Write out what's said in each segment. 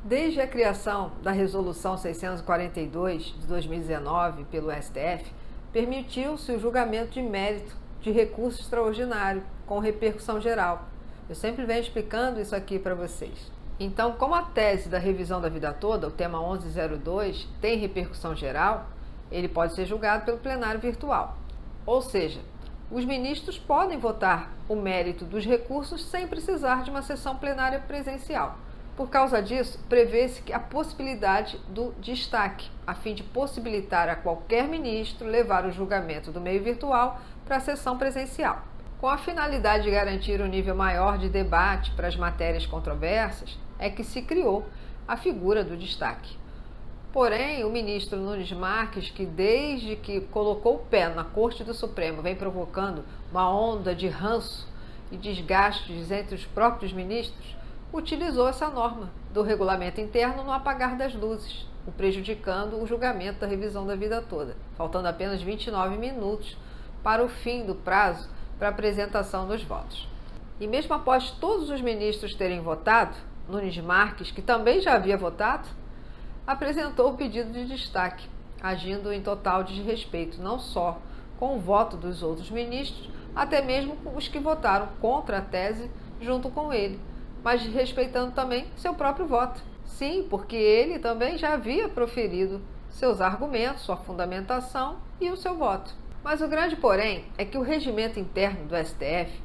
Desde a criação da Resolução 642 de 2019 pelo STF, permitiu-se o julgamento de mérito de recurso extraordinário com repercussão geral. Eu sempre venho explicando isso aqui para vocês. Então, como a tese da revisão da vida toda, o tema 1102, tem repercussão geral, ele pode ser julgado pelo plenário virtual. Ou seja, os ministros podem votar o mérito dos recursos sem precisar de uma sessão plenária presencial. Por causa disso, prevê-se a possibilidade do destaque, a fim de possibilitar a qualquer ministro levar o julgamento do meio virtual para a sessão presencial. Com a finalidade de garantir um nível maior de debate para as matérias controversas, é que se criou a figura do destaque. Porém, o ministro Nunes Marques, que desde que colocou o pé na Corte do Supremo vem provocando uma onda de ranço e desgastes entre os próprios ministros, utilizou essa norma do regulamento interno no apagar das luzes, o prejudicando o julgamento da revisão da vida toda, faltando apenas 29 minutos para o fim do prazo para apresentação dos votos. E mesmo após todos os ministros terem votado, Nunes Marques, que também já havia votado, apresentou o pedido de destaque, agindo em total desrespeito, não só com o voto dos outros ministros, até mesmo com os que votaram contra a tese junto com ele, mas respeitando também seu próprio voto. Sim, porque ele também já havia proferido seus argumentos, sua fundamentação e o seu voto. Mas o grande porém é que o regimento interno do STF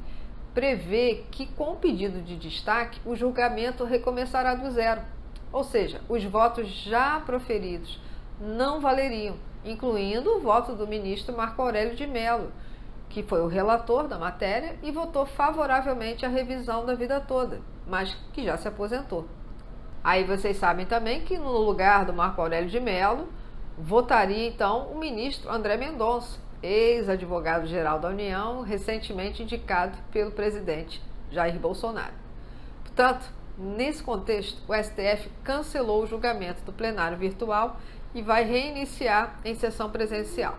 prevê que com o pedido de destaque o julgamento recomeçará do zero. Ou seja, os votos já proferidos não valeriam, incluindo o voto do ministro Marco Aurélio de Mello, que foi o relator da matéria e votou favoravelmente à revisão da vida toda, mas que já se aposentou. Aí vocês sabem também que no lugar do Marco Aurélio de Mello, votaria então o ministro André Mendonça, ex-advogado-geral da União, recentemente indicado pelo presidente Jair Bolsonaro. Portanto, nesse contexto, o STF cancelou o julgamento do plenário virtual e vai reiniciar em sessão presencial.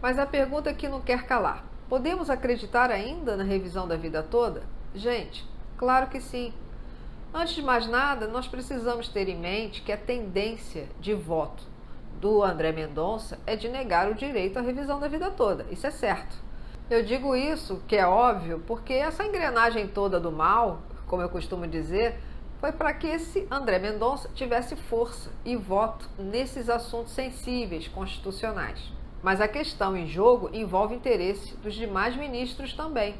Mas a pergunta que não quer calar: podemos acreditar ainda na revisão da vida toda? Gente, claro que sim. Antes de mais nada, nós precisamos ter em mente que a tendência de voto do André Mendonça é de negar o direito à revisão da vida toda. Isso é certo. Eu digo isso, que é óbvio, porque essa engrenagem toda do mal, como eu costumo dizer, foi para que esse André Mendonça tivesse força e voto nesses assuntos sensíveis, constitucionais. Mas a questão em jogo envolve o interesse dos demais ministros também.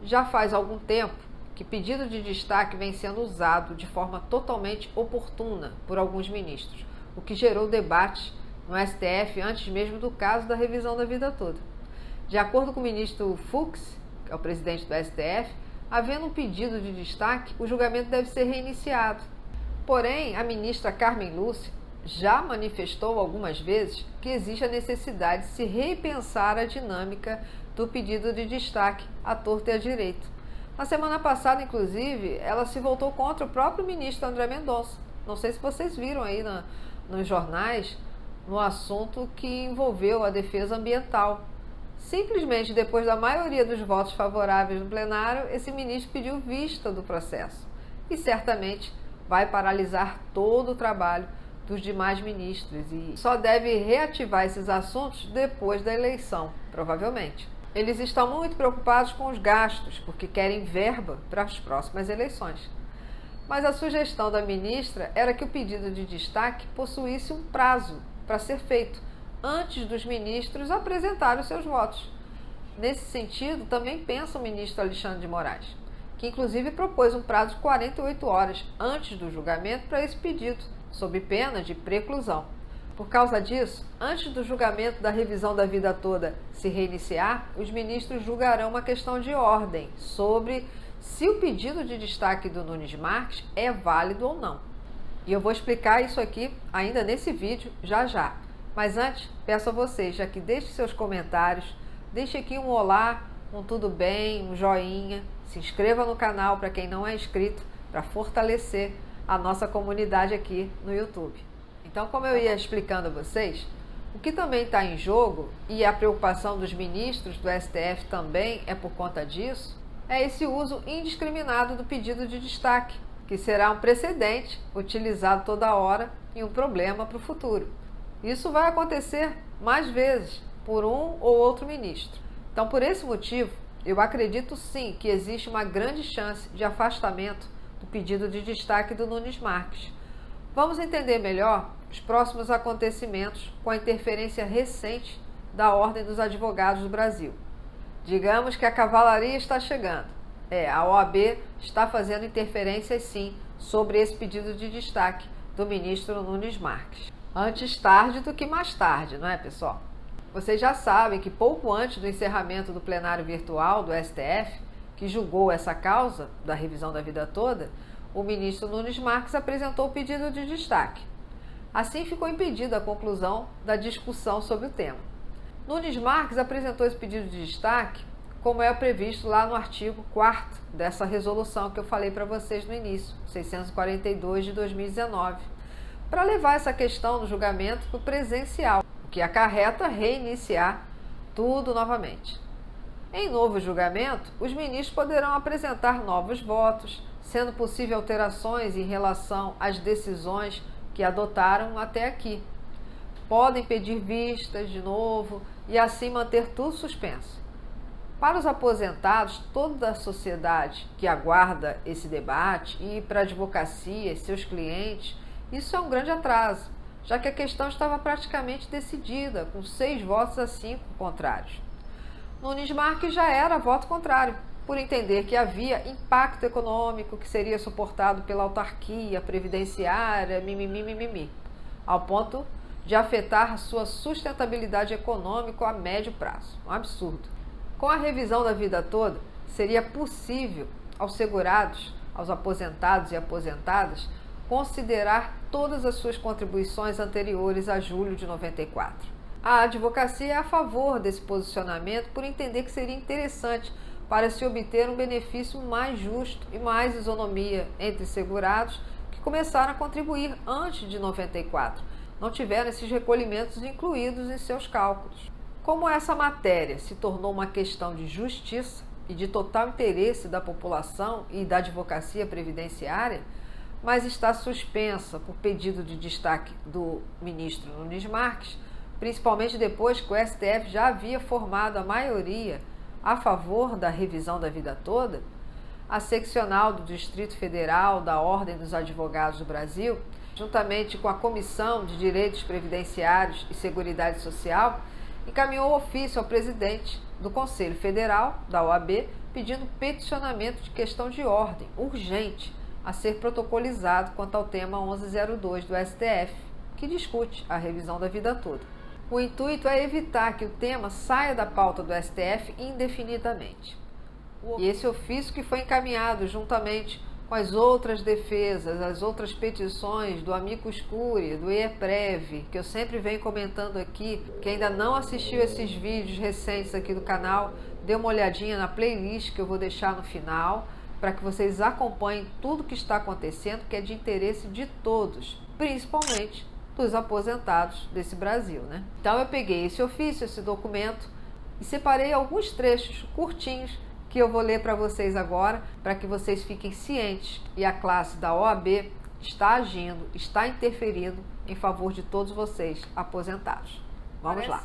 Já faz algum tempo que pedido de destaque vem sendo usado de forma totalmente oportuna por alguns ministros, o que gerou debate no STF antes mesmo do caso da revisão da vida toda. De acordo com o ministro Fux, que é o presidente do STF, havendo um pedido de destaque, o julgamento deve ser reiniciado. Porém, a ministra Carmen Lúcia já manifestou algumas vezes que existe a necessidade de se repensar a dinâmica do pedido de destaque à torta e à direito. Na semana passada, inclusive, ela se voltou contra o próprio ministro André Mendonça. Não sei se vocês viram aí nos jornais, no assunto que envolveu a defesa ambiental. Simplesmente depois da maioria dos votos favoráveis no plenário, esse ministro pediu vista do processo e certamente vai paralisar todo o trabalho dos demais ministros e só deve reativar esses assuntos depois da eleição, provavelmente. Eles estão muito preocupados com os gastos, porque querem verba para as próximas eleições. Mas a sugestão da ministra era que o pedido de destaque possuísse um prazo para ser feito, antes dos ministros apresentarem os seus votos. Nesse sentido, também pensa o ministro Alexandre de Moraes, que inclusive propôs um prazo de 48 horas antes do julgamento para esse pedido, sob pena de preclusão. Por causa disso, antes do julgamento da revisão da vida toda se reiniciar, os ministros julgarão uma questão de ordem sobre se o pedido de destaque do Nunes Marques é válido ou não. E eu vou explicar isso aqui ainda nesse vídeo já já. Mas antes, peço a vocês, já que deixe seus comentários, deixe aqui um olá, um tudo bem, um joinha, se inscreva no canal para quem não é inscrito, para fortalecer a nossa comunidade aqui no YouTube. Então, como eu ia explicando a vocês, o que também está em jogo, e a preocupação dos ministros do STF também é por conta disso, é esse uso indiscriminado do pedido de destaque, que será um precedente utilizado toda hora e um problema para o futuro. Isso vai acontecer mais vezes por um ou outro ministro. Então, por esse motivo, eu acredito sim que existe uma grande chance de afastamento do pedido de destaque do Nunes Marques. Vamos entender melhor os próximos acontecimentos com a interferência recente da Ordem dos Advogados do Brasil. Digamos que a cavalaria está chegando. A OAB está fazendo interferências sim sobre esse pedido de destaque do ministro Nunes Marques. Antes tarde do que mais tarde, não é, pessoal? Vocês já sabem que pouco antes do encerramento do plenário virtual do STF, que julgou essa causa da revisão da vida toda, o ministro Nunes Marques apresentou o pedido de destaque. Assim ficou impedida a conclusão da discussão sobre o tema. Nunes Marques apresentou esse pedido de destaque como é previsto lá no artigo 4º dessa resolução que eu falei para vocês no início, 642 de 2019, para levar essa questão do julgamento para o presencial, o que acarreta reiniciar tudo novamente. Em novo julgamento, os ministros poderão apresentar novos votos, sendo possível alterações em relação às decisões que adotaram até aqui. Podem pedir vistas de novo e assim manter tudo suspenso. Para os aposentados, toda a sociedade que aguarda esse debate e para a advocacia e seus clientes, isso é um grande atraso, já que a questão estava praticamente decidida, com 6 votos a 5 contrários. Nunes Marques já era voto contrário, por entender que havia impacto econômico que seria suportado pela autarquia previdenciária, mimimi, ao ponto de afetar a sua sustentabilidade econômica a médio prazo. Um absurdo. Com a revisão da vida toda, seria possível aos segurados, aos aposentados e aposentadas, considerar todas as suas contribuições anteriores a julho de 94. A advocacia é a favor desse posicionamento por entender que seria interessante para se obter um benefício mais justo e mais isonomia entre segurados que começaram a contribuir antes de 94, não tiveram esses recolhimentos incluídos em seus cálculos. Como essa matéria se tornou uma questão de justiça e de total interesse da população e da advocacia previdenciária, mas está suspensa por pedido de destaque do ministro Nunes Marques, principalmente depois que o STF já havia formado a maioria a favor da revisão da vida toda, a seccional do Distrito Federal da Ordem dos Advogados do Brasil, juntamente com a Comissão de Direitos Previdenciários e Seguridade Social, encaminhou ofício ao presidente do Conselho Federal, da OAB, pedindo peticionamento de questão de ordem urgente a ser protocolizado quanto ao tema 1102 do STF, que discute a revisão da vida toda. O intuito é evitar que o tema saia da pauta do STF indefinidamente. E esse ofício que foi encaminhado juntamente com as outras defesas, as outras petições do Amicus Curiae, do IEPREV, que eu sempre venho comentando aqui, que ainda não assistiu esses vídeos recentes aqui do canal, dê uma olhadinha na playlist que eu vou deixar no final, para que vocês acompanhem tudo que está acontecendo, que é de interesse de todos, principalmente dos aposentados desse Brasil, né? Então eu peguei esse ofício, esse documento, e separei alguns trechos curtinhos que eu vou ler para vocês agora, para que vocês fiquem cientes e a classe da OAB está agindo, está interferindo em favor de todos vocês aposentados. Vamos lá.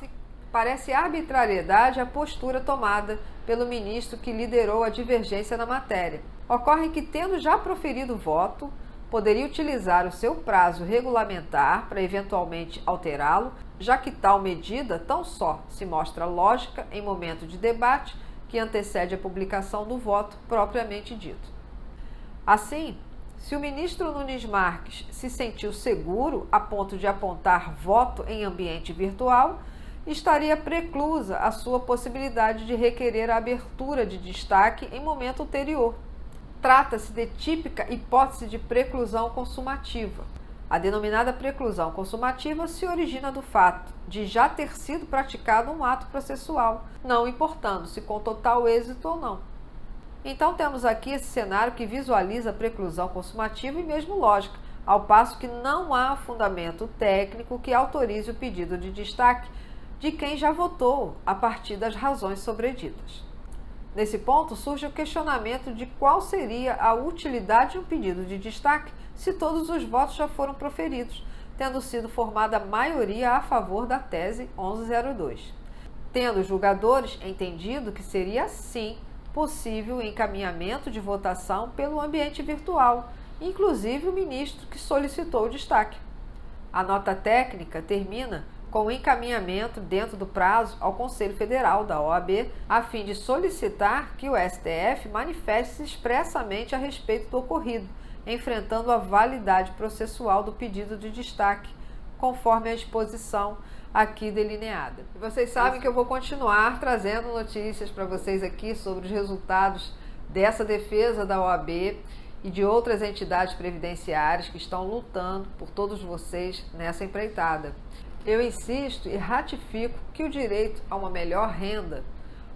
Parece arbitrariedade a postura tomada pelo ministro que liderou a divergência na matéria. Ocorre que, tendo já proferido o voto, poderia utilizar o seu prazo regulamentar para eventualmente alterá-lo, já que tal medida tão só se mostra lógica em momento de debate que antecede a publicação do voto propriamente dito. Assim, se o ministro Nunes Marques se sentiu seguro a ponto de apontar voto em ambiente virtual, estaria preclusa a sua possibilidade de requerer a abertura de destaque em momento ulterior. Trata-se de típica hipótese de preclusão consumativa. A denominada preclusão consumativa se origina do fato de já ter sido praticado um ato processual, não importando se com total êxito ou não. Então temos aqui esse cenário que visualiza a preclusão consumativa e mesmo lógica, ao passo que não há fundamento técnico que autorize o pedido de destaque de quem já votou a partir das razões sobreditas. Nesse ponto, surge o questionamento de qual seria a utilidade de um pedido de destaque se todos os votos já foram proferidos, tendo sido formada a maioria a favor da tese 1102. Tendo os julgadores entendido que seria, sim, possível o encaminhamento de votação pelo ambiente virtual, inclusive o ministro que solicitou o destaque. A nota técnica termina com o encaminhamento dentro do prazo ao Conselho Federal da OAB, a fim de solicitar que o STF manifeste-se expressamente a respeito do ocorrido, enfrentando a validade processual do pedido de destaque, conforme a exposição aqui delineada. E vocês sabem que eu vou continuar trazendo notícias para vocês aqui sobre os resultados dessa defesa da OAB e de outras entidades previdenciárias que estão lutando por todos vocês nessa empreitada. Eu insisto e ratifico que o direito a uma melhor renda,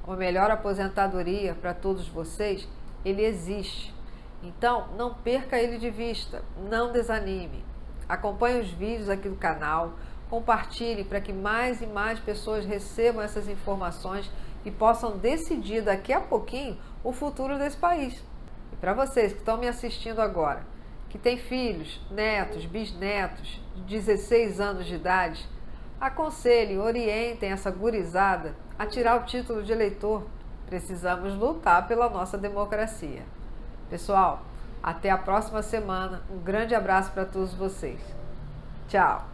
uma melhor aposentadoria para todos vocês, ele existe. Então, não perca ele de vista, não desanime. Acompanhe os vídeos aqui do canal, compartilhe para que mais e mais pessoas recebam essas informações e possam decidir daqui a pouquinho o futuro desse país. E para vocês que estão me assistindo agora, que têm filhos, netos, bisnetos de 16 anos de idade, aconselhem, orientem essa gurizada a tirar o título de eleitor. Precisamos lutar pela nossa democracia. Pessoal, até a próxima semana. Um grande abraço para todos vocês. Tchau!